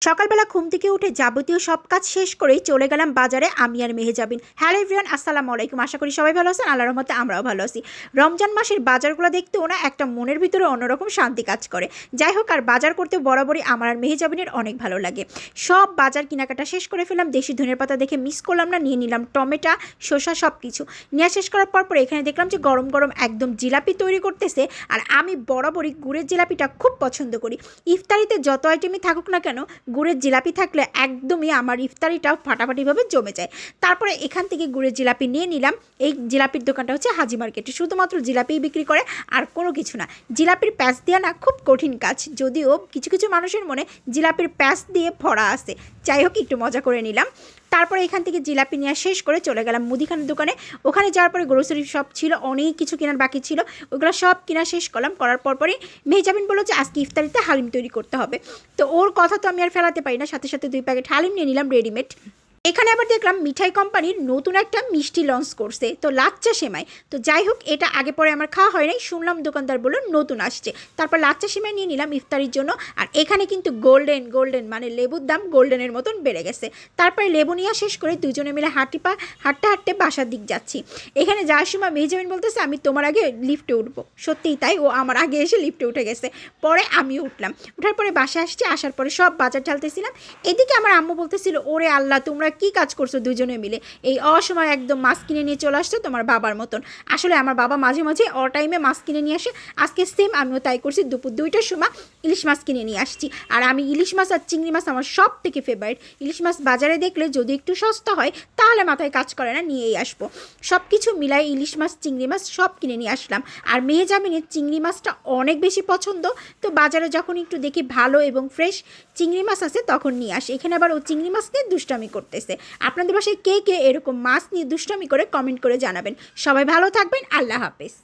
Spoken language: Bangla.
সকালবেলা ঘুম থেকে উঠে যাবতীয় সব কাজ শেষ করেই চলে গেলাম বাজারে আমি আর মেহেজাবিন। হ্যালো এভরিওয়ান, আসসালামু আলাইকুম। আশা করি সবাই ভালো আছেন। আল্লাহর রহমতে আমরাও ভালো আছি। রমজান মাসের বাজারগুলো দেখতেও না একটা মনের ভিতরে অন্যরকম শান্তি কাজ করে। যাই হোক, আর বাজার করতে বরাবরই আমার আর মেহেজাবিনের অনেক ভালো লাগে। সব বাজার কেনাকাটা শেষ করে ফেলাম। দেশি ধনের পাতা দেখে মিস করলাম না, নিয়ে নিলাম টমেটো, শসা, সব কিছু নিয়ে শেষ করার পর এখানে দেখলাম যে গরম গরম একদম জিলাপি তৈরি করতেছে। আর আমি বরাবরই গুড়ের জিলাপিটা খুব পছন্দ করি। ইফতারিতে যত আইটেমই থাকুক না কেন, গুড়ের জিলাপি থাকলে একদমই আমার ইফতারিটাও ফাটাফাটিভাবে জমে যায়। তারপরে এখান থেকে গুড়ের জিলাপি নিয়ে নিলাম। এই জিলাপির দোকানটা হচ্ছে হাজি মার্কেটে, শুধুমাত্র জিলাপিই বিক্রি করে, আর কোনো কিছু না। জিলাপির প্যাঁচ দেওয়া না খুব কঠিন কাজ, যদিও কিছু কিছু মানুষের মনে জিলাপির প্যাঁচ দিয়ে ভরা আছে। যাই হোক, একটু মজা করে নিলাম। তারপরে এখান থেকে জিলাপি নেওয়া শেষ করে চলে গেলাম মুদিখানার দোকানে। ওখানে যাওয়ার পরে গ্রোসারি শপ ছিল, অনেক কিছু কেনার বাকি ছিল, ওগুলো সব কেনা শেষ করলাম। করার পরই মেহজাবিন বললো যে আজকে ইফতারিতে হালিম তৈরি করতে হবে। তো ওর কথা তো আমি আর ফেলাতে পারি না, সাথে সাথে 2 প্যাকেট হালিম নিয়ে নিলাম রেডিমেড। এখানে আবার দেখলাম মিঠাই কোম্পানির নতুন একটা মিষ্টি লঞ্চ করছে, তো লাচ্চা সেমাই। তো যাই হোক, এটা আগে পরে আমার খাওয়া হয় নাই, শুনলাম দোকানদার বললো নতুন আসছে। তারপর লাচ্চা সেমাই নিয়ে নিলাম ইফতারির জন্য। আর এখানে কিন্তু গোল্ডেন মানে লেবুর দাম গোল্ডেনের মতন বেড়ে গেছে। তারপরে লেবু নিয়ে শেষ করে দুজনে মিলে হাঁটতে বাসার দিক যাচ্ছি। এখানে যাওয়ার সময় মেহজাবিন বলতেছে আমি তোমার আগে লিফটে উঠবো। সত্যিই তাই, ও আমার আগে এসে লিফটে উঠে গেছে। পরে আমিও উঠলাম। উঠার পরে বাসায় আসছি, আসার পরে সব বাজার ঢালতেছিলাম। এদিকে আমার আম্মু বলতেছিল ওরে আল্লাহ, তোমরা কি কাজ করছো দুজনে মিলে, এই অসময় একদম মাছ কিনে নিয়ে চলে আসছো তোমার বাবার মতন। আসলে আমার বাবা মাঝে মাঝে টাইমে মাছ কিনে নিয়ে আসে। আজকে সেম আমিও তাই করছি, দুপুর 2টার সময় ইলিশ মাছ কিনে নিয়ে আসছি। আর আমি ইলিশ মাছ আর চিংড়ি মাছ আমার সব থেকে ফেভারিট। ইলিশ মাছ বাজারে দেখলে যদি একটু সস্তা হয় তাহলে মাথায় কাজ করে না, নিয়েই আসবো। সব কিছু মিলাই ইলিশ মাছ চিংড়ি মাছ সব কিনে নিয়ে আসলাম। আর মেহজাবিনের চিংড়ি মাছটা অনেক বেশি পছন্দ, তো বাজারে যখন একটু দেখি ভালো এবং ফ্রেশ চিংড়ি মাছ আছে তখন নিয়ে আসি। এখানে আবার ও চিংড়ি মাছ নিয়ে দুষ্টামি করতেছে। আপনাদের বাসায় কে কে এরকম মাছ নিয়ে দুষ্টামি করে কমেন্ট করে জানাবেন। সবাই ভালো থাকবেন, আল্লাহ হাফেজ।